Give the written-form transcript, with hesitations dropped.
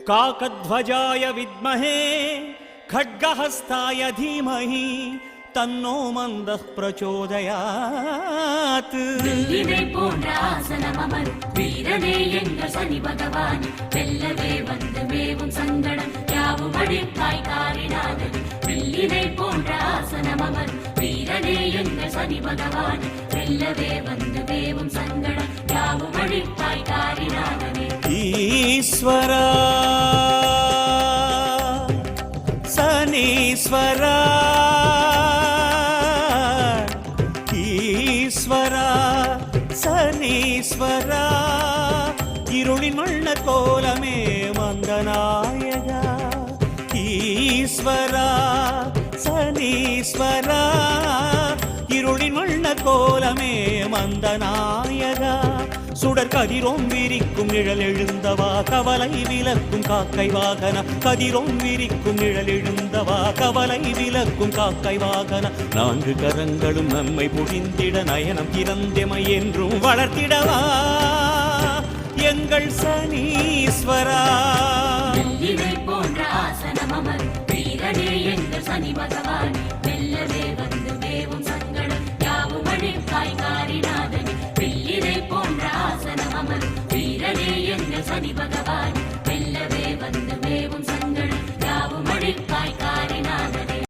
काकध्वजाय विद्महे खड्गहस्ताय धीमहि तन्नो मन्दः प्रचोदयात् வெள்ளினை போன்ற ஆசனம் அமரும் வீரனே எங்கள் சனி பகவான் வெல்லவே வந்து மேவும் சங்கடம் யாவும் அழிப்பாய் காரிடாதது வெள்ளினை போன்ற ஆசனம் அமரும் வீரனே எங்கள் சனி பகவான் வெல்லவே வந்து மேவும் சங்கடம் யாவும் அழிப்பாய் காரிடாதது ஈஸ்வரா சனீஸ்வரா ஈஸ்வரா சனீஸ்வரா இருளின் வண்ண கோலமே மந்தநாயகா ஈஸ்வரா சனீஸ்வரா இருளின் வண்ண கோலமே மந்தநாயகா சுடர் கதிரோம் விரிக்கும் நிழல் எழுந்தவா கவலை விலக்கும் காக்கை வாகன கதிரோம் விரிக்கும் நிழல் எழுந்தவா கவலை விலக்கும் காக்கை வாகன நான்கு கரங்களும் நன்மை புரிந்திட நயனம் திறந்தெமை என்றும் வளர்த்திடவா எங்கள் சனீஸ்வரா போன்ற ஆசனம் அமர் வீரனே எங்கள் சனி பகவான் வெல்லவே வந்து மேவும் சங்கடம் யாவும் அழிப்பாய் காரிநாதன் வெள்ளினை போன்ற ஆசனம் அமர் வீரனே எங்கள் சனி பகவான்